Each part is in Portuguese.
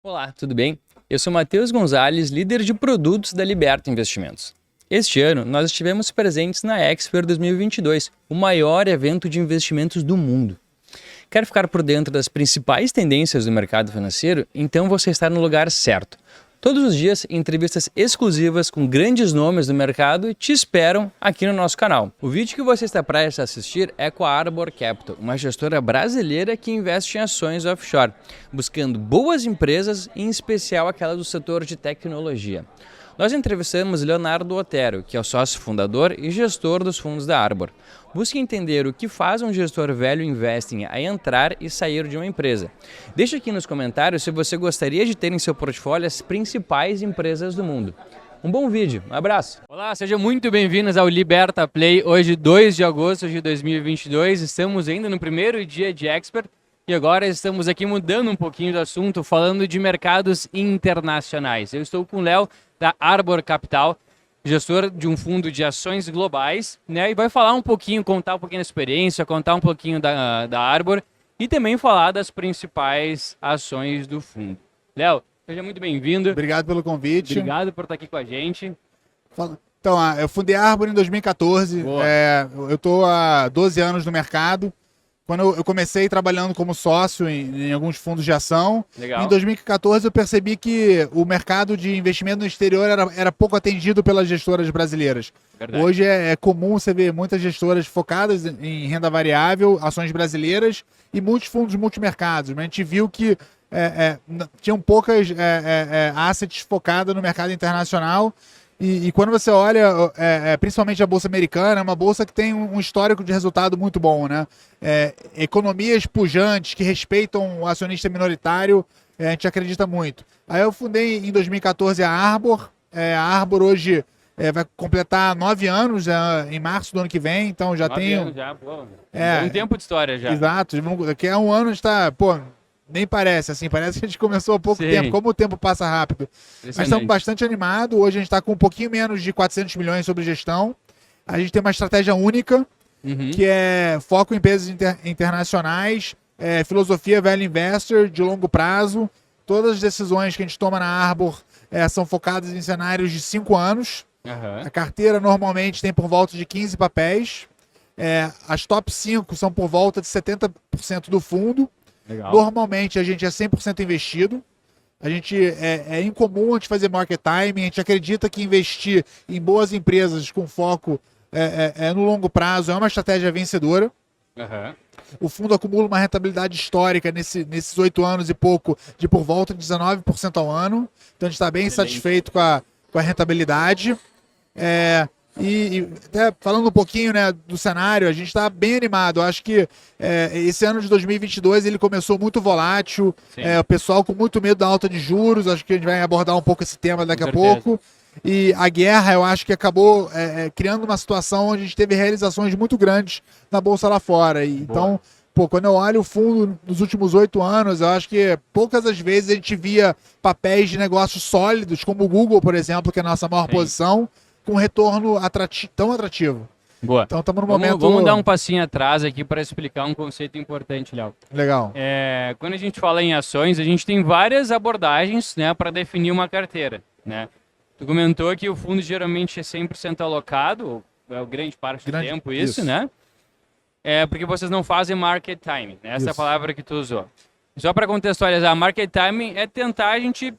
Olá, tudo bem? Eu sou Matheus Gonzalez, líder de produtos da Liberta Investimentos. Este ano, nós estivemos presentes na Expert 2022, o maior evento de investimentos do mundo. Quer ficar por dentro das principais tendências do mercado financeiro? Então você está no lugar certo. Todos os dias, entrevistas exclusivas com grandes nomes do mercado te esperam aqui no nosso canal. O vídeo que você está prestes a assistir é com a Arbor Capital, uma gestora brasileira que investe em ações offshore, buscando boas empresas, em especial aquelas do setor de tecnologia. Nós entrevistamos Leonardo Otero, que é o sócio fundador e gestor dos fundos da Arbor. Busque entender o que faz um gestor value investing a entrar e sair de uma empresa. Deixe aqui nos comentários se você gostaria de ter em seu portfólio as principais empresas do mundo. Um bom vídeo, um abraço! Olá, sejam muito bem-vindos ao Liberta Play. Hoje, 2 de agosto de 2022, estamos ainda no primeiro dia de Expert e agora estamos aqui mudando um pouquinho do assunto, falando de mercados internacionais. Eu estou com o Léo, da Arbor Capital, gestor de um fundo de ações globais, né? E vai falar um pouquinho, contar um pouquinho da experiência, contar um pouquinho da Arbor e também falar das principais ações do fundo. Léo, seja muito bem-vindo. Obrigado pelo convite. Obrigado por estar aqui com a gente. Então, eu fundei a Arbor em 2014. Eu estou há 12 anos no mercado. Quando eu comecei trabalhando como sócio em alguns fundos de ação, Legal. Em 2014 eu percebi que o mercado de investimento no exterior era pouco atendido pelas gestoras brasileiras. Verdade. Hoje é comum você ver muitas gestoras focadas em renda variável, ações brasileiras e muitos fundos multimercados. Mas a gente viu que tinham poucas assets focadas no mercado internacional. E quando você olha, principalmente a Bolsa Americana, é uma bolsa que tem um histórico de resultado muito bom, né? Economias pujantes que respeitam o acionista minoritário, a gente acredita muito. Aí eu fundei em 2014 a Arbor. A Arbor hoje vai completar 9 anos em março do ano que vem, então já 9 tenho... anos já, pô. Um tempo de história já. Exato. Daqui a um ano a gente está... Nem parece, assim, parece que a gente começou há pouco tempo, como o tempo passa rápido. Mas estamos bastante animados, hoje a gente está com um pouquinho menos de 400 milhões sobre gestão. A gente tem uma estratégia única, que é foco em empresas internacionais, filosofia value investor de longo prazo. Todas as decisões que a gente toma na Arbor são focadas em cenários de 5 anos. A carteira normalmente tem por volta de 15 papéis. As top 5 são por volta de 70% do fundo. Legal. Normalmente a gente é 100% investido. A gente é incomum a gente fazer market timing. A gente acredita que investir em boas empresas com foco no longo prazo é uma estratégia vencedora. O fundo acumula uma rentabilidade histórica nesses 8 anos e pouco de por volta de 19% ao ano. Então a gente está bem satisfeito com a rentabilidade. E até falando um pouquinho, né, do cenário, a gente está bem animado. Eu acho que esse ano de 2022 ele começou muito volátil, o pessoal com muito medo da alta de juros. Acho que a gente vai abordar um pouco esse tema daqui a pouco. E a guerra, eu acho que acabou criando uma situação onde a gente teve realizações muito grandes na bolsa lá fora. Então, quando eu olho o fundo nos últimos 8 anos, eu acho que poucas as vezes a gente via papéis de negócios sólidos, como o Google, por exemplo, que é a nossa maior posição, com retorno tão atrativo. Boa. Então estamos no momento... Vamos dar um passinho atrás aqui para explicar um conceito importante, Léo. Legal. Quando a gente fala em ações, a gente tem várias abordagens, né, para definir uma carteira, né? Tu comentou que o fundo geralmente é 100% alocado, ou grande parte do tempo isso, né? Porque vocês não fazem market timing, né? Essa é a palavra que tu usou. Só para contextualizar, market timing é tentar a gente...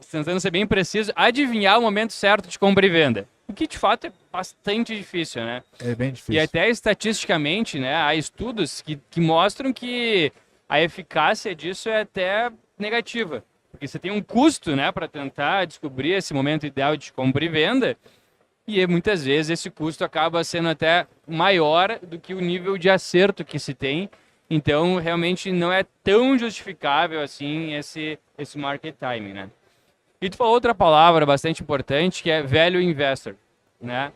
tentando ser bem preciso, adivinhar o momento certo de compra e venda. O que, de fato, é bastante difícil, né? É bem difícil. E até estatisticamente, né, há estudos que mostram que a eficácia disso é até negativa. Porque você tem um custo, né, para tentar descobrir esse momento ideal de compra e venda, e muitas vezes esse custo acaba sendo até maior do que o nível de acerto que se tem. Então, realmente não é tão justificável assim esse market timing, né? E tu falou outra palavra bastante importante, que é value investor, né?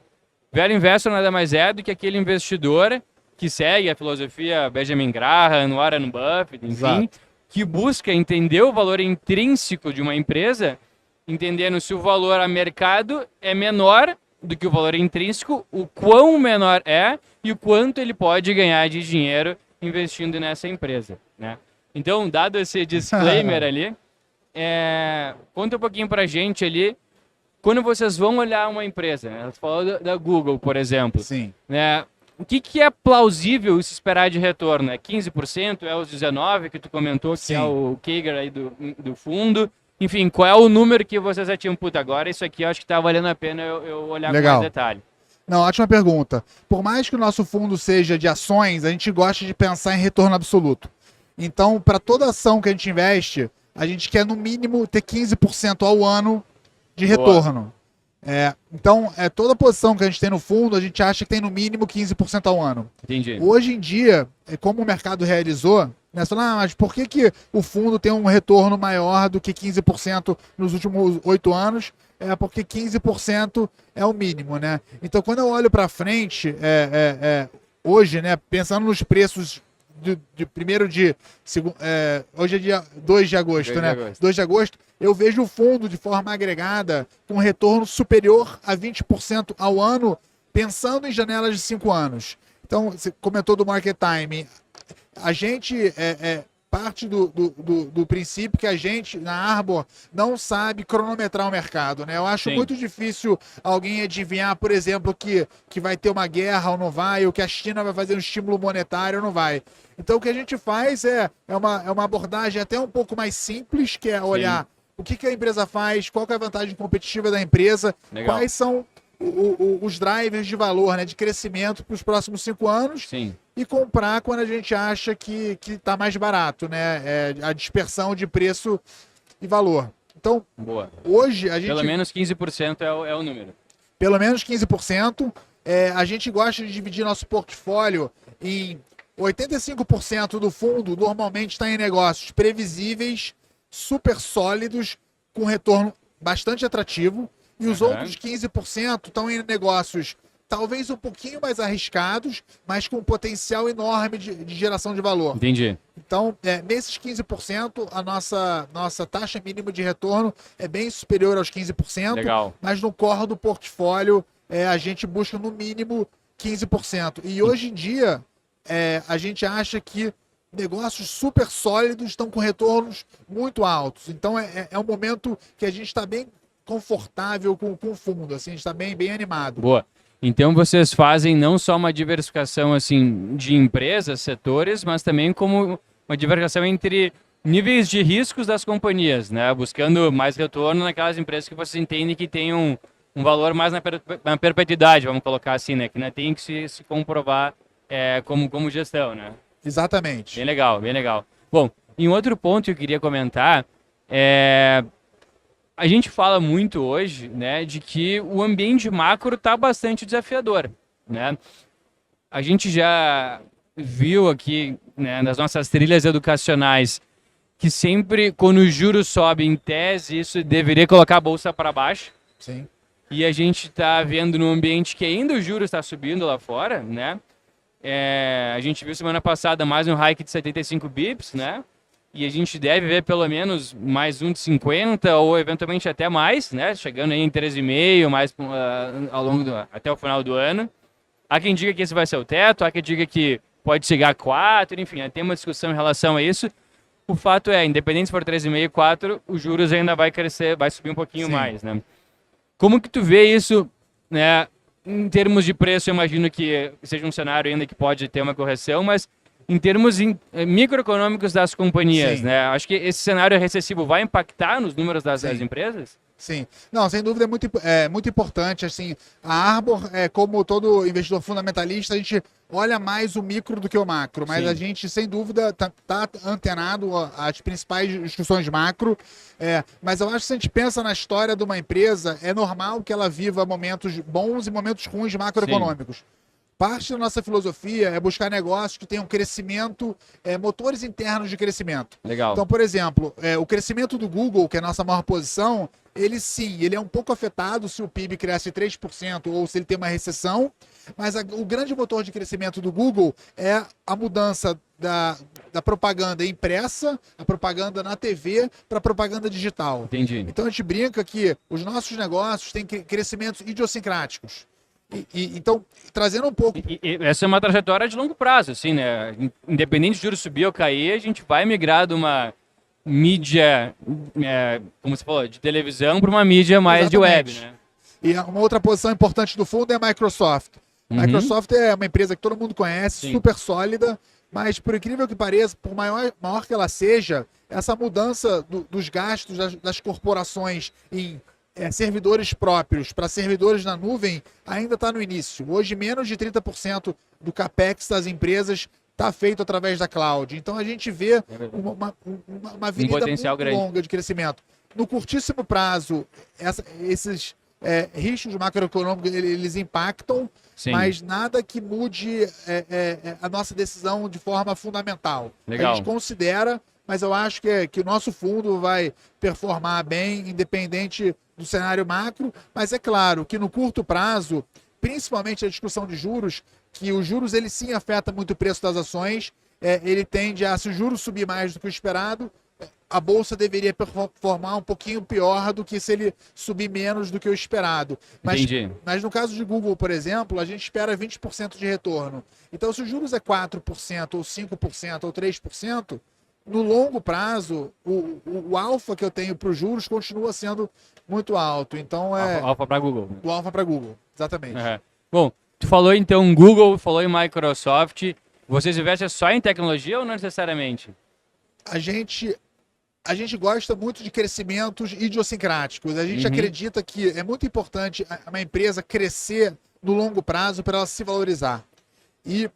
Value investor nada mais é do que aquele investidor que segue a filosofia Benjamin Graham, Warren Buffett, enfim, que busca entender o valor intrínseco de uma empresa, entendendo se o valor a mercado é menor do que o valor intrínseco, o quão menor é e o quanto ele pode ganhar de dinheiro investindo nessa empresa, né? Então, dado esse disclaimer ali, conta um pouquinho pra gente ali, quando vocês vão olhar uma empresa, né? Você falou da Google, por exemplo. Sim. Né? O que é plausível se esperar de retorno? É 15%? É os 19% que tu comentou, que Sim. é o CAGR aí do fundo? Enfim, qual é o número que vocês já tinham? Puta, agora isso aqui eu acho que tá valendo a pena eu olhar Legal. com mais detalhe. Não, ótima pergunta. Por mais que o nosso fundo seja de ações, a gente gosta de pensar em retorno absoluto. Então, para toda ação que a gente investe, a gente quer no mínimo ter 15% ao ano de retorno. Então, toda posição que a gente tem no fundo, a gente acha que tem no mínimo 15% ao ano. Entendi. Hoje em dia, como o mercado realizou, né, você fala, mas por que o fundo tem um retorno maior do que 15% nos últimos 8 anos? É porque 15% é o mínimo, né? Então, quando eu olho para frente, hoje, né, pensando nos preços de primeiro de hoje é dia 2 de agosto, né? 2 de agosto, eu vejo o fundo de forma agregada com retorno superior a 20% ao ano, pensando em janelas de 5 anos. Então, você comentou do market time. A gente parte do princípio que a gente, na Arbor, não sabe cronometrar o mercado, né? Eu acho Sim. muito difícil alguém adivinhar, por exemplo, que vai ter uma guerra ou não vai, ou que a China vai fazer um estímulo monetário ou não vai. Então, o que a gente faz é uma abordagem até um pouco mais simples, que é olhar o que a empresa faz, qual que é a vantagem competitiva da empresa, Legal. quais são os drivers de valor, né, de crescimento para os próximos 5 anos. Sim. E comprar quando a gente acha que está mais barato, né? A dispersão de preço e valor. Então, Boa. hoje a gente... Pelo menos 15% é o número. Pelo menos 15%. A gente gosta de dividir nosso portfólio em 85% do fundo normalmente está em negócios previsíveis, super sólidos, com retorno bastante atrativo. E os outros 15% estão em negócios talvez um pouquinho mais arriscados, mas com um potencial enorme de geração de valor. Entendi. Então, nesses 15%, a nossa taxa mínima de retorno é bem superior aos 15%. Legal. Mas no core do portfólio, a gente busca no mínimo 15%. E hoje em dia, a gente acha que negócios super sólidos estão com retornos muito altos. Então, é um momento que a gente está bem confortável com o fundo, assim, a gente está bem animado. Boa. Então vocês fazem não só uma diversificação assim de empresas, setores, mas também como uma diversificação entre níveis de riscos das companhias, né? Buscando mais retorno naquelas empresas que vocês entendem que tem um valor mais na perpetuidade, vamos colocar assim, né? Que não tem que se comprovar como gestão, né? Exatamente. Bem legal, bem legal. Bom, em outro ponto que eu queria comentar a gente fala muito hoje, né, de que o ambiente macro está bastante desafiador, né? A gente já viu aqui, né, nas nossas trilhas educacionais, que sempre quando o juros sobe em tese, isso deveria colocar a bolsa para baixo. Sim. E a gente está vendo num ambiente que ainda o juros está subindo lá fora, né? A gente viu semana passada mais um hike de 75 bips, né? E a gente deve ver pelo menos mais um de 50 ou eventualmente até mais, né? Chegando aí em 13,5 mais ao longo até o final do ano. Há quem diga que esse vai ser o teto, há quem diga que pode chegar a 4, enfim, tem uma discussão em relação a isso. O fato é, independente se for 13,5, 4, os juros ainda vai crescer, vai subir um pouquinho mais, né? Como que tu vê isso, né? Em termos de preço, eu imagino que seja um cenário ainda que pode ter uma correção, mas em termos microeconômicos das companhias, Sim. né? Acho que esse cenário recessivo vai impactar nos números das empresas? Sim. Não, sem dúvida é muito importante. Assim, a Arbor, como todo investidor fundamentalista, a gente olha mais o micro do que o macro, mas a gente, sem dúvida, tá antenado às principais discussões macro. Mas eu acho que se a gente pensa na história de uma empresa, é normal que ela viva momentos bons e momentos ruins macroeconômicos. Sim. Parte da nossa filosofia é buscar negócios que tenham crescimento, motores internos de crescimento. Legal. Então, por exemplo, o crescimento do Google, que é a nossa maior posição, ele é um pouco afetado se o PIB cresce 3% ou se ele tem uma recessão, mas o grande motor de crescimento do Google é a mudança da propaganda impressa, a propaganda na TV, para a propaganda digital. Entendi. Então a gente brinca que os nossos negócios têm crescimentos idiosincráticos. Então, trazendo um pouco... Essa é uma trajetória de longo prazo, assim, né? Independente de juros subir ou cair, a gente vai migrar de uma mídia, como você falou, de televisão para uma mídia mais de web, Exatamente. né? E uma outra posição importante do fundo é a Microsoft. A Microsoft é uma empresa que todo mundo conhece, Sim. super sólida, mas por incrível que pareça, por maior que ela seja, essa mudança dos gastos das corporações em servidores próprios para servidores na nuvem ainda está no início. Hoje, menos de 30% do CAPEX das empresas está feito através da cloud. Então a gente vê uma avenida potencial muito grande. longa de crescimento. No curtíssimo prazo, esses riscos macroeconômicos eles impactam, Sim. mas nada que mude a nossa decisão de forma fundamental. Legal. A gente considera, mas eu acho que o nosso fundo vai performar bem, independente do cenário macro. Mas é claro que no curto prazo, principalmente a discussão de juros, que os juros ele sim afeta muito o preço das ações, ele tende a, se o juro subir mais do que o esperado, a bolsa deveria performar um pouquinho pior do que se ele subir menos do que o esperado. Mas no caso de Google, por exemplo, a gente espera 20% de retorno. Então, se os juros é 4%, ou 5%, ou 3%, no longo prazo, o alfa que eu tenho para os juros continua sendo muito alto. Então, Alfa para Google. o alfa para Google, exatamente. Bom, tu falou então Google, falou em Microsoft. Vocês investem só em tecnologia ou não necessariamente? A gente gosta muito de crescimentos idiosincráticos. A gente acredita que é muito importante uma empresa crescer no longo prazo para ela se valorizar. E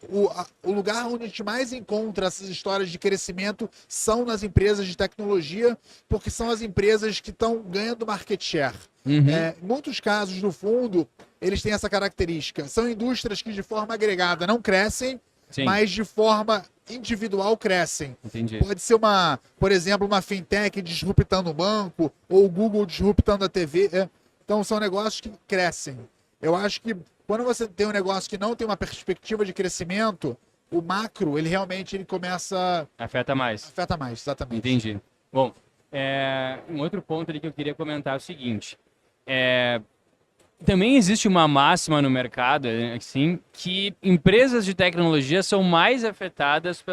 o lugar onde a gente mais encontra essas histórias de crescimento são nas empresas de tecnologia, porque são as empresas que estão ganhando market share. Em muitos casos, no fundo, eles têm essa característica. São indústrias que, de forma agregada, não crescem, Sim. mas de forma individual crescem. Entendi. Pode ser por exemplo, uma fintech disruptando o banco, ou o Google disruptando a TV. Então, são negócios que crescem. Eu acho que quando você tem um negócio que não tem uma perspectiva de crescimento, o macro, ele realmente começa... Afeta mais. Afeta mais, exatamente. Entendi. Bom, um outro ponto ali que eu queria comentar é o seguinte. Também existe uma máxima no mercado, assim, que empresas de tecnologia são mais afetadas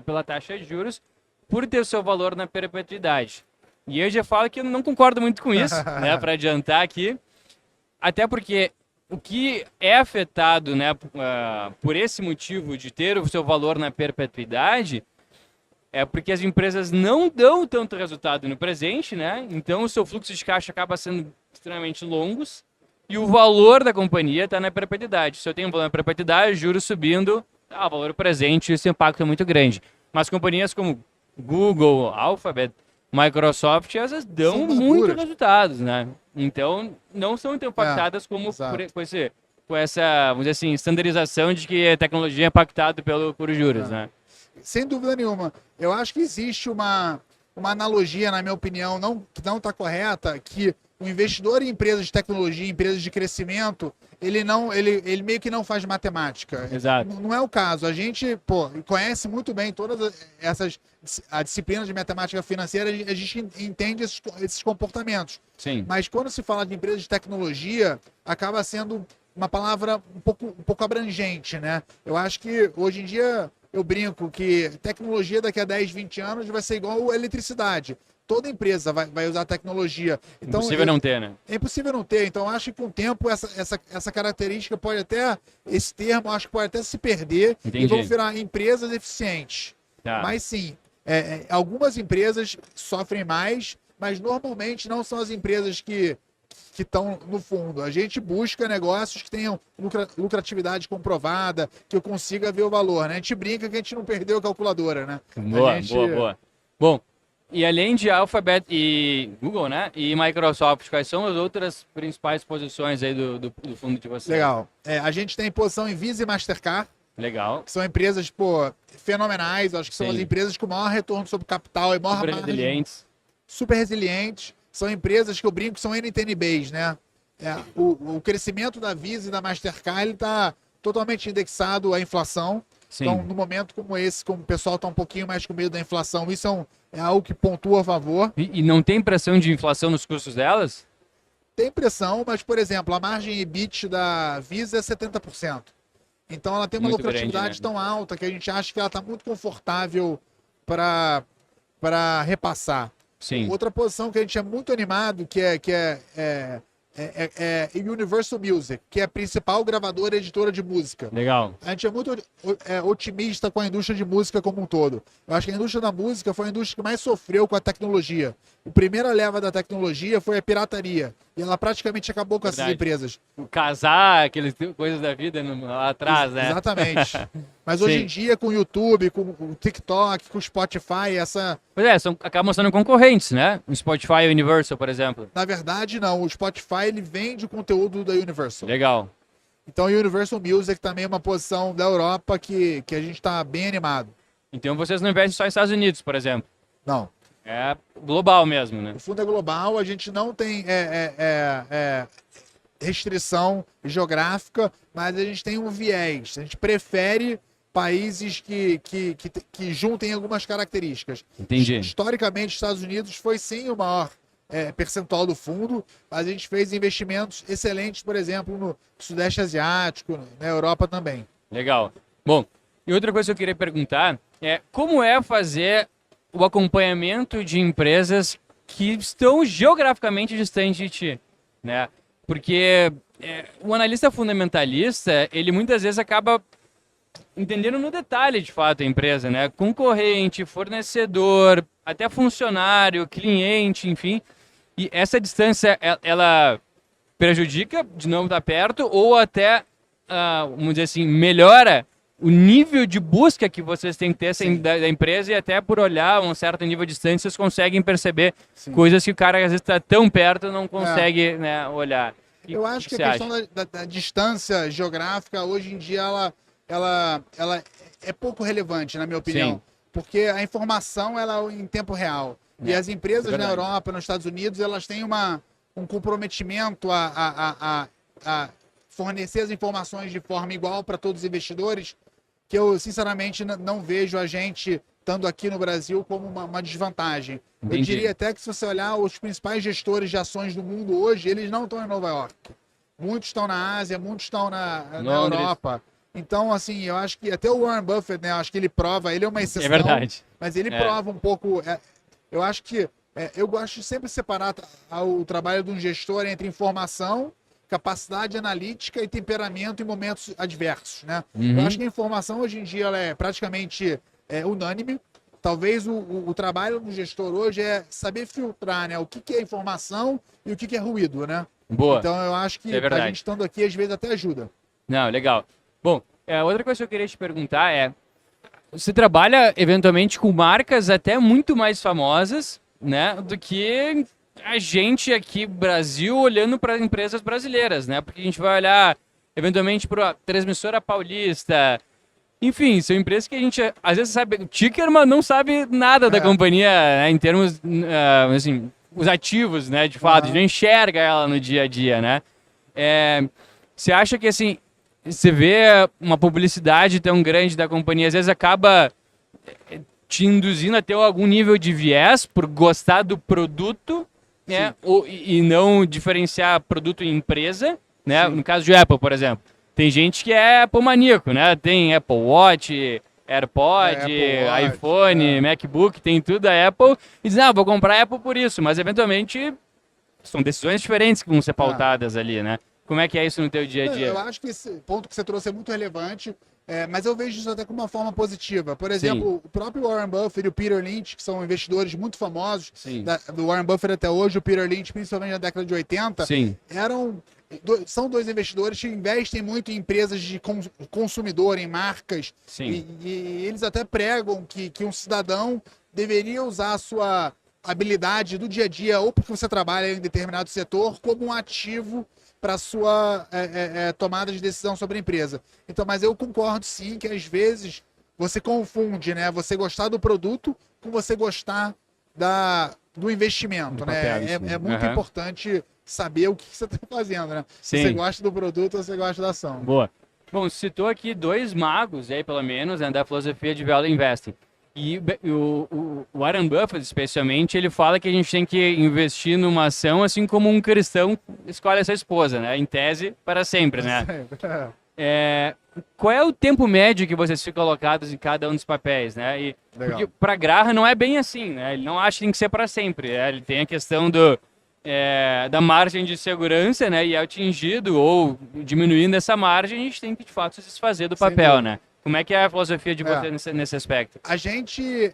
pela taxa de juros por ter o seu valor na perpetuidade. E eu já falo que eu não concordo muito com isso, né, para adiantar aqui. Até porque o que é afetado, né, por esse motivo de ter o seu valor na perpetuidade é porque as empresas não dão tanto resultado no presente, né? Então o seu fluxo de caixa acaba sendo extremamente longos e o valor da companhia está na perpetuidade. Se eu tenho um valor na perpetuidade, juros subindo, o valor presente, esse impacto é muito grande. Mas companhias como Google, Alphabet, Microsoft, essas dão muitos resultados, né? Então, não são tão impactadas como com essa, vamos dizer assim, standardização de que a tecnologia é impactada por juros, né? Sem dúvida nenhuma. Eu acho que existe uma analogia, na minha opinião, que não está correta, que o investidor em empresas de tecnologia, em empresas de crescimento, ele meio que não faz matemática. Exato. Não é o caso. A gente conhece muito bem todas a disciplina de matemática financeira, a gente entende esses comportamentos. Sim. Mas quando se fala de empresas de tecnologia, acaba sendo uma palavra um pouco abrangente, né? Eu acho que hoje em dia eu brinco que tecnologia daqui a 10, 20 anos vai ser igual a eletricidade. Toda empresa vai usar tecnologia. Então, impossível não ter, né? É impossível não ter. Então, acho que com o tempo essa característica pode até, esse termo, acho que pode até se perder. Entendi. E vão virar empresas eficientes. Tá. Mas sim, algumas empresas sofrem mais, mas normalmente não são as empresas que estão no fundo. A gente busca negócios que tenham lucratividade comprovada, que eu consiga ver o valor, né? A gente brinca que a gente não perdeu a calculadora, né? Boa. Bom, e além de Alphabet e Google, né? E Microsoft, quais são as outras principais posições aí do fundo de vocês? Legal. A gente tem posição em Visa e Mastercard. Legal. Que são empresas, fenomenais. Acho que são as empresas com maior retorno sobre capital e maior margem. Resilientes. Super resilientes. São empresas que eu brinco que são NTNBs, né? O crescimento da Visa e da Mastercard ele está totalmente indexado à inflação. Sim. Então, no momento como esse, como o pessoal está um pouquinho mais com medo da inflação, isso é algo que pontua a favor. E não tem pressão de inflação nos custos delas? Tem pressão, mas, por exemplo, a margem EBIT da Visa é 70%. Então, ela tem uma lucratividade tão alta que a gente acha que ela está muito confortável para repassar. Sim. Outra posição que a gente é muito animado, que é Universal Music, que é a principal gravadora e editora de música. Legal. A gente é muito otimista com a indústria de música como um todo. Eu acho que a indústria da música foi a indústria que mais sofreu com a tecnologia. A primeira leva da tecnologia foi a pirataria. E ela praticamente acabou com essas empresas. O casar, aquelas coisas da vida lá atrás, né? Exatamente. Mas hoje Sim. em dia, com o YouTube, com o TikTok, com o Spotify, Pois é, acabam sendo concorrentes, né? O Spotify e o Universal, por exemplo. na verdade, não. O Spotify, ele vende o conteúdo da Universal. Legal. Então, o Universal Music também é uma posição da Europa que a gente está bem animado. Então vocês não investem só nos Estados Unidos, por exemplo. Não. É global mesmo, né? O fundo é global, a gente não tem restrição geográfica, mas a gente tem um viés. A gente prefere países que juntem algumas características. Entendi. Historicamente, os Estados Unidos foi sim o maior percentual do fundo, mas a gente fez investimentos excelentes, por exemplo, no Sudeste Asiático, na Europa também. Legal. Bom, e outra coisa que eu queria perguntar é como é fazer o acompanhamento de empresas que estão geograficamente distantes de ti, né? Porque o analista fundamentalista, ele muitas vezes acaba entendendo no detalhe, de fato, a empresa, né? Concorrente, fornecedor, até funcionário, cliente, enfim. E essa distância, ela prejudica de não estar perto ou até, vamos dizer assim, melhora o nível de busca que vocês têm que ter da empresa e até por olhar um certo nível de distância, vocês conseguem perceber coisas que o cara às vezes está tão perto não consegue né, olhar. Eu acho que a questão da distância geográfica, hoje em dia, ela é pouco relevante, na minha opinião. Sim. Porque a informação ela é em tempo real. E as empresas na Europa, nos Estados Unidos, elas têm um comprometimento a fornecer as informações de forma igual para todos os investidores, que eu, sinceramente, não vejo a gente, estando aqui no Brasil, como uma desvantagem. Entendi. Eu diria até que, se você olhar os principais gestores de ações do mundo hoje, eles não estão em Nova York. Muitos estão na Ásia, muitos estão na Europa. Então, assim, eu acho que até o Warren Buffett, né, acho que ele prova, ele é uma exceção. É verdade. Mas ele prova um pouco... eu acho que... eu gosto de sempre separar o trabalho de um gestor entre informação, capacidade analítica e temperamento em momentos adversos, né? Eu acho que a informação hoje em dia ela é praticamente unânime. Talvez o trabalho do gestor hoje é saber filtrar, né? O que é informação e o que é ruído, né? Boa. Então eu acho que a gente estando aqui às vezes até ajuda. Não, legal. Bom, outra coisa que eu queria te perguntar é, você trabalha eventualmente com marcas até muito mais famosas, né, do que a gente aqui Brasil olhando para empresas brasileiras, né? Porque a gente vai olhar eventualmente para a Transmissora Paulista. Enfim, são empresas que a gente às vezes sabe, o ticker, mas não sabe nada da companhia, né, em termos assim, os ativos, né, de fato, a gente não enxerga ela no dia a dia, né? Você acha que assim, você vê uma publicidade tão grande da companhia, às vezes acaba te induzindo a ter algum nível de viés por gostar do produto, né? E não diferenciar produto e empresa, né? No caso de Apple, por exemplo. Tem gente que é Apple maníaco, né? Tem Apple Watch, AirPod, iPhone, MacBook, tem tudo da Apple. E diz, vou comprar Apple por isso. Mas, eventualmente, são decisões diferentes que vão ser pautadas ali, né? Como é que é isso no teu dia a dia? Eu acho que esse ponto que você trouxe é muito relevante, mas eu vejo isso até como uma forma positiva. Por exemplo, o próprio Warren Buffett e o Peter Lynch, que são investidores muito famosos, do Warren Buffett até hoje, o Peter Lynch, principalmente na década de 80, são dois investidores que investem muito em empresas de consumidor, em marcas, e eles até pregam que um cidadão deveria usar a sua habilidade do dia a dia, ou porque você trabalha em determinado setor, como um ativo para sua tomada de decisão sobre a empresa. Então, mas eu concordo sim que às vezes você confunde, né? Você gostar do produto com você gostar do investimento, né? É muito importante saber o que você está fazendo, né? Se você gosta do produto ou você gosta da ação. Boa. Bom, citou aqui dois magos, aí, pelo menos, né, da filosofia de Value Investing. E o Warren Buffett, especialmente, ele fala que a gente tem que investir numa ação assim como um cristão escolhe a sua esposa, né? Em tese, para sempre, né? qual é o tempo médio que vocês ficam alocados em cada um dos papéis, né? E, Legal. porque para Graham não é bem assim, né? Ele não acha que tem que ser para sempre, né? Ele tem a questão da margem de segurança, né? E é atingido ou diminuindo essa margem, a gente tem que, de fato, se desfazer do Sem papel, dúvida. né? Como é que é a filosofia de você nesse aspecto? A gente,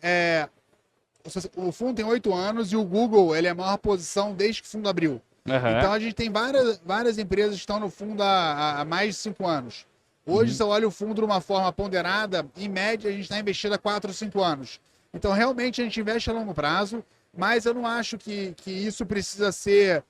o fundo tem 8 anos e o Google, ele é a maior posição desde que o fundo abriu. Aham. Então a gente tem várias empresas que estão no fundo há mais de 5 anos. Hoje, se eu olho o fundo de uma forma ponderada, em média a gente está investido há 4 ou 5 anos. Então realmente a gente investe a longo prazo, mas eu não acho que isso precisa ser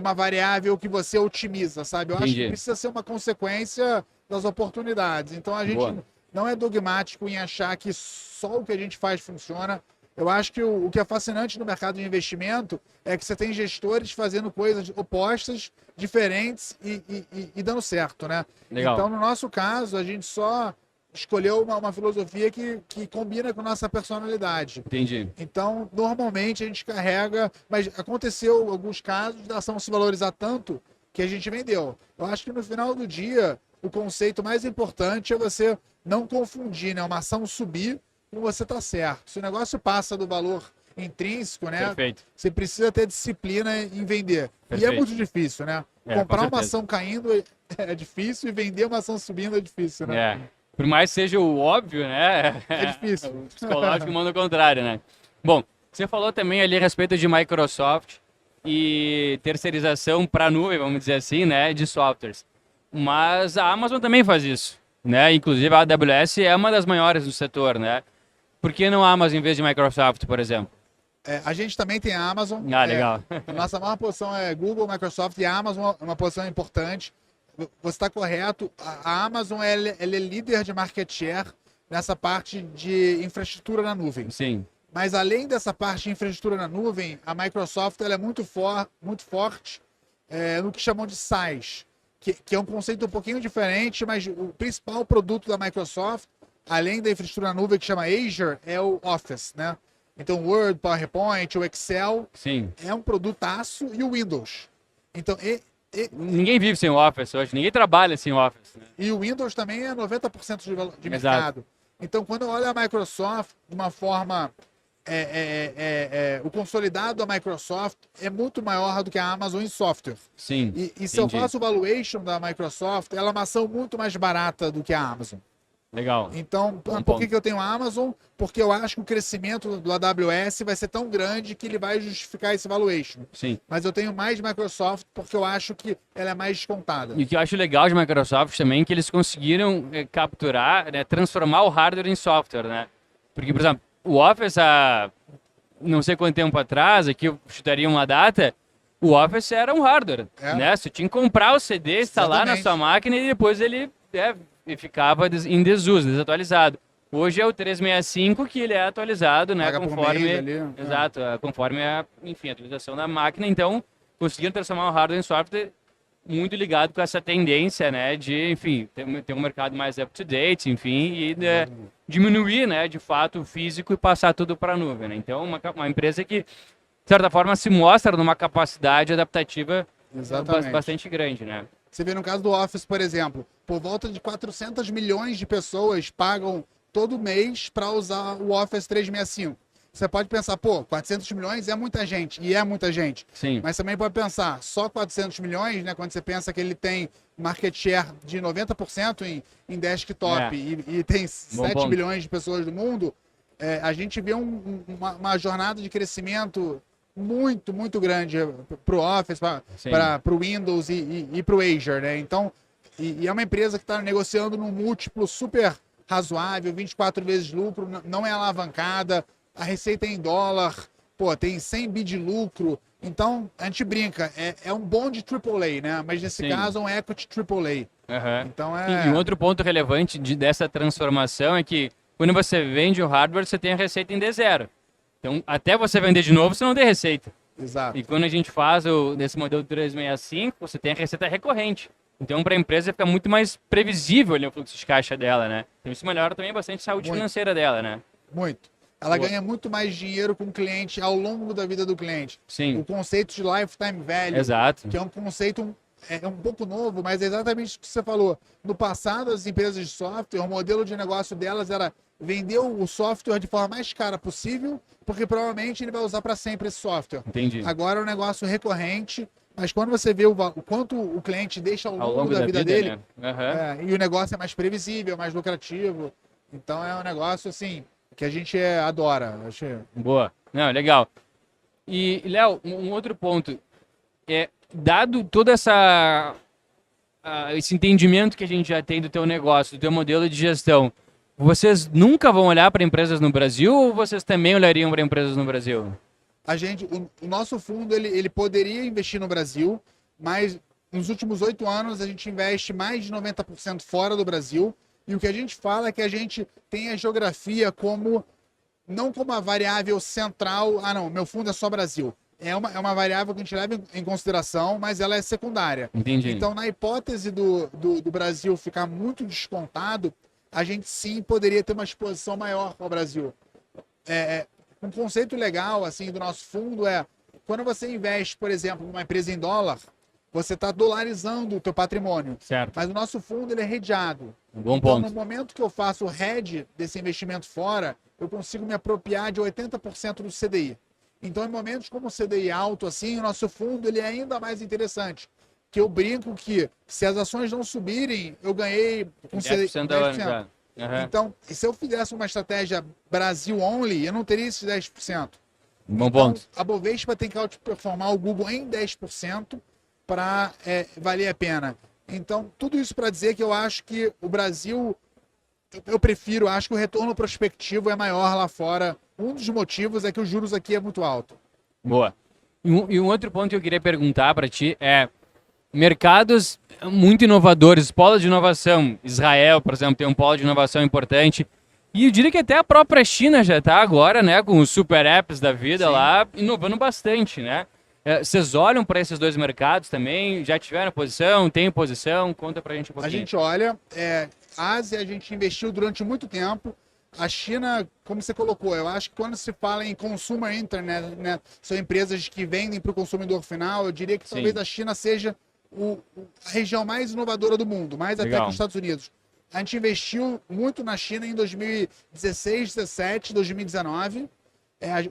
uma variável que você otimiza, sabe? Eu acho Entendi. que precisa ser uma consequência das oportunidades. Então a gente Boa. não é dogmático em achar que só o que a gente faz funciona. Eu acho que o que é fascinante no mercado de investimento é que você tem gestores fazendo coisas opostas, diferentes e dando certo, né? Legal. Então, no nosso caso, a gente só escolheu uma filosofia que combina com nossa personalidade. Entendi. Então, normalmente a gente carrega, mas aconteceu alguns casos da ação se valorizar tanto que a gente vendeu. Eu acho que no final do dia, o conceito mais importante é você não confundir, né? Uma ação subir com você tá certo. Se o negócio passa do valor intrínseco, né? Perfeito. Você precisa ter disciplina em vender. E Perfeito. é muito difícil, né? Com Comprar uma certeza. ação caindo é difícil e vender uma ação subindo é difícil, né? É. Por mais que seja o óbvio, né? É difícil. O psicológico manda o contrário, né? Bom, você falou também ali a respeito de Microsoft e terceirização para a nuvem, vamos dizer assim, né? De softwares. Mas a Amazon também faz isso, né? Inclusive a AWS é uma das maiores do setor, né? Por que não a Amazon em vez de Microsoft, por exemplo? A gente também tem a Amazon. Ah, legal. A nossa maior posição é Google, Microsoft e a Amazon é uma posição importante. Você está correto. A Amazon ela é líder de market share nessa parte de infraestrutura na nuvem. Sim, Mas além dessa parte de infraestrutura na nuvem, a Microsoft ela é muito forte no que chamam de SaaS, que é um conceito um pouquinho diferente, mas o principal produto da Microsoft, além da infraestrutura na nuvem que chama Azure, é o Office, né? Então, Word, PowerPoint, o Excel sim. é um produtaço e o Windows. Então, Ninguém vive sem o Office hoje, ninguém trabalha sem o Office, né? e o Windows também é 90% de Exato. mercado. Então, quando eu olho a Microsoft de uma forma. O consolidado da Microsoft é muito maior do que a Amazon em software. Sim, E se eu entendi. faço o valuation da Microsoft, ela é uma ação muito mais barata do que a Amazon. Legal. Então, Bom por que ponto. eu tenho a Amazon? Porque eu acho que o crescimento do AWS vai ser tão grande que ele vai justificar esse valuation. Sim. Mas eu tenho mais Microsoft porque eu acho que ela é mais descontada. E o que eu acho legal de Microsoft também é que eles conseguiram capturar, né, transformar o hardware em software, né? Porque, por exemplo, o Office há não sei quanto tempo atrás, aqui eu chutaria uma data, o Office era um hardware, né? Você tinha que comprar o CD, instalar na Exatamente. sua máquina e depois ele ficava em desuso, desatualizado. Hoje é o 365 que ele é atualizado, né? Paga por Conforme, mês ali, né? exato, conforme enfim, a atualização da máquina. Então, conseguiram transformar o hardware em software muito ligado com essa tendência, né? De, enfim, ter um mercado mais up-to-date, enfim, e diminuir, né? De fato, o físico e passar tudo para a nuvem, né? Então, uma empresa que, de certa forma, se mostra numa capacidade adaptativa Exatamente. bastante grande, né? Você vê no caso do Office, por exemplo, por volta de 400 milhões de pessoas pagam todo mês para usar o Office 365. Você pode pensar, 400 milhões é muita gente, e é muita gente. Sim. Mas também pode pensar, só 400 milhões, né, quando você pensa que ele tem market share de 90% em desktop e tem 7 ponto. bilhões de pessoas do mundo, a gente vê uma jornada de crescimento muito, muito grande para o Office, para o Windows e para o Azure, né? Então, e é uma empresa que está negociando num múltiplo super razoável, 24 vezes lucro, não é alavancada, a receita é em dólar, tem 100 bi de lucro. Então, a gente brinca, é um bond AAA, né? Mas nesse caso é um equity AAA. Uhum. Então E um outro ponto relevante dessa transformação é que quando você vende o hardware, você tem a receita em D0. Então, até você vender de novo, você não tem receita. Exato. E quando a gente faz desse modelo 365, você tem a receita recorrente. Então, para a empresa, fica muito mais previsível ali, o fluxo de caixa dela, né? Então, isso melhora também bastante a saúde financeira dela, né? Muito. Ela ganha muito mais dinheiro com o cliente ao longo da vida do cliente. Sim. O conceito de lifetime value, Exato. que é um conceito é um pouco novo, mas é exatamente o que você falou. No passado, as empresas de software, o modelo de negócio delas era vender o software de forma mais cara possível, porque provavelmente ele vai usar para sempre esse software. Entendi. Agora é um negócio recorrente, mas quando você vê o quanto o cliente deixa ao longo da vida dele, né? Uhum. e o negócio é mais previsível, mais lucrativo. Então é um negócio assim que a gente adora. Boa. Não, legal. E, Léo, um outro ponto. Dado todo esse entendimento que a gente já tem do teu negócio, do teu modelo de gestão, vocês nunca vão olhar para empresas no Brasil ou vocês também olhariam para empresas no Brasil? O nosso fundo ele poderia investir no Brasil, mas nos últimos 8 anos a gente investe mais de 90% fora do Brasil. E o que a gente fala é que a gente tem a geografia não como a variável central. Ah, não, meu fundo é só Brasil. É uma variável que a gente leva em consideração, mas ela é secundária. Entendi. Então, na hipótese do Brasil ficar muito descontado, a gente sim poderia ter uma exposição maior ao Brasil. Um conceito legal assim do nosso fundo quando você investe, por exemplo, numa empresa em dólar, você está dolarizando o teu patrimônio. Certo. Mas o nosso fundo ele é hedgeado. Bom então, ponto. no momento que eu faço o hedge desse investimento fora, eu consigo me apropriar de 80% do CDI. Então, em momentos como o CDI alto, assim, o nosso fundo ele é ainda mais interessante. Que eu brinco que se as ações não subirem, eu ganhei com 10% 10%. ao ano já. Uhum. Então, se eu fizesse uma estratégia Brasil only, eu não teria esses 10%. Bom ponto. Então, a Bovespa tem que outperformar o Google em 10% para valer a pena. Então, tudo isso para dizer que eu acho que o Brasil, acho que o retorno prospectivo é maior lá fora. Um dos motivos é que os juros aqui é muito alto. Boa. E um outro ponto que eu queria perguntar para ti mercados muito inovadores, polos de inovação. Israel, por exemplo, tem um polo de inovação importante. E eu diria que até a própria China já está agora, né, com os super apps da vida. Sim. Lá, inovando bastante, né? Vocês olham para esses dois mercados também? Já tiveram posição? Tem posição? Conta pra gente um pouquinho. A gente olha, Ásia a gente investiu durante muito tempo. A China, como você colocou, eu acho que quando se fala em consumer internet, né, são empresas que vendem para o consumidor final, eu diria que Sim. talvez a China seja a região mais inovadora do mundo, mais Legal. até que os Estados Unidos. A gente investiu muito na China em 2016, 2017, 2019.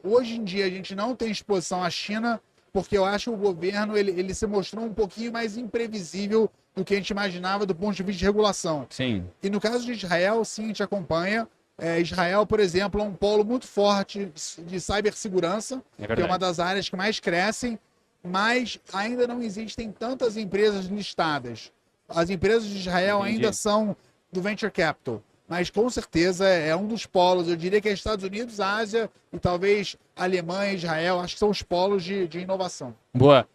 Hoje em dia a gente não tem exposição à China, porque eu acho que o governo ele se mostrou um pouquinho mais imprevisível do que a gente imaginava do ponto de vista de regulação. Sim. E no caso de Israel, sim, a gente acompanha. Israel, por exemplo, é um polo muito forte de cibersegurança, que é uma das áreas que mais crescem, mas ainda não existem tantas empresas listadas. As empresas de Israel ainda são do Venture Capital, mas com certeza é um dos polos. Eu diria que é Estados Unidos, Ásia e talvez Alemanha e Israel, acho que são os polos de inovação. Boa.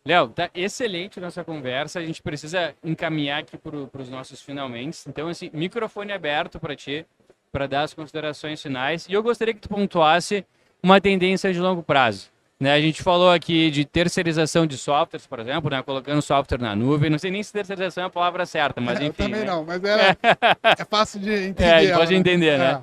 Léo, tá excelente a nossa conversa, a gente precisa encaminhar aqui para os nossos finalmente. Então, assim, microfone aberto para ti, para dar as considerações finais. E eu gostaria que tu pontuasse uma tendência de longo prazo. Né, a gente falou aqui de terceirização de softwares, por exemplo, né, colocando software na nuvem. Não sei nem se terceirização é a palavra certa, mas enfim. Eu também né? não, mas é fácil de entender. Pode entender, né?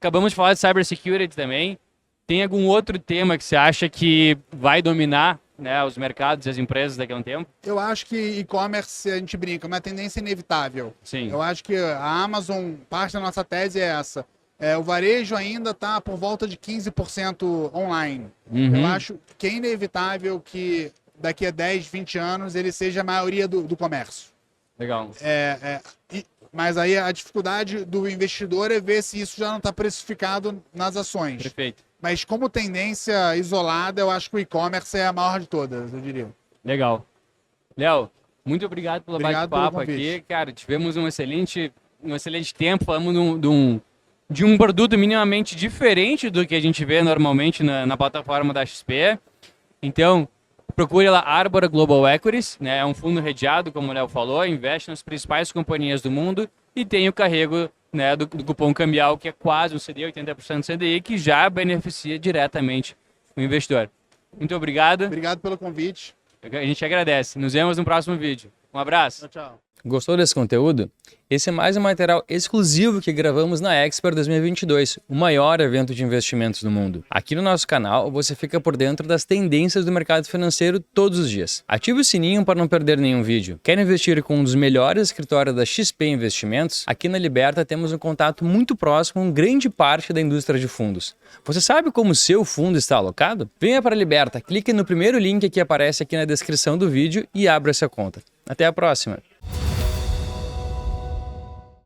Acabamos de falar de cybersecurity também. Tem algum outro tema que você acha que vai dominar, né, os mercados e as empresas daqui a um tempo? Eu acho que e-commerce, a gente brinca, é uma tendência inevitável. Sim. Eu acho que a Amazon, parte da nossa tese é essa. O varejo ainda está por volta de 15% online. Uhum. Eu acho que é inevitável que daqui a 10, 20 anos ele seja a maioria do comércio. Legal. Mas aí a dificuldade do investidor é ver se isso já não está precificado nas ações. Perfeito. Mas como tendência isolada, eu acho que o e-commerce é a maior de todas, eu diria. Legal. Léo, muito obrigado pelo bate-papo aqui. Cara, tivemos um excelente tempo, falamos de um produto minimamente diferente do que a gente vê normalmente na plataforma da XP. Então, procure lá Arbor Global Equities, né? É um fundo redeado, como o Léo falou, investe nas principais companhias do mundo e tem o carrego, né, do cupom cambial, que é quase um CDI, 80% CDI, que já beneficia diretamente o investidor. Muito obrigado. Obrigado pelo convite. A gente agradece. Nos vemos no próximo vídeo. Um abraço. Tchau. Gostou desse conteúdo? Esse é mais um material exclusivo que gravamos na Expert 2022, o maior evento de investimentos do mundo. Aqui no nosso canal você fica por dentro das tendências do mercado financeiro todos os dias. Ative o sininho para não perder nenhum vídeo. Quer investir com um dos melhores escritórios da XP Investimentos? Aqui na Liberta temos um contato muito próximo com grande parte da indústria de fundos. Você sabe como o seu fundo está alocado? Venha para a Liberta, clique no primeiro link que aparece aqui na descrição do vídeo e abra essa conta. Até a próxima!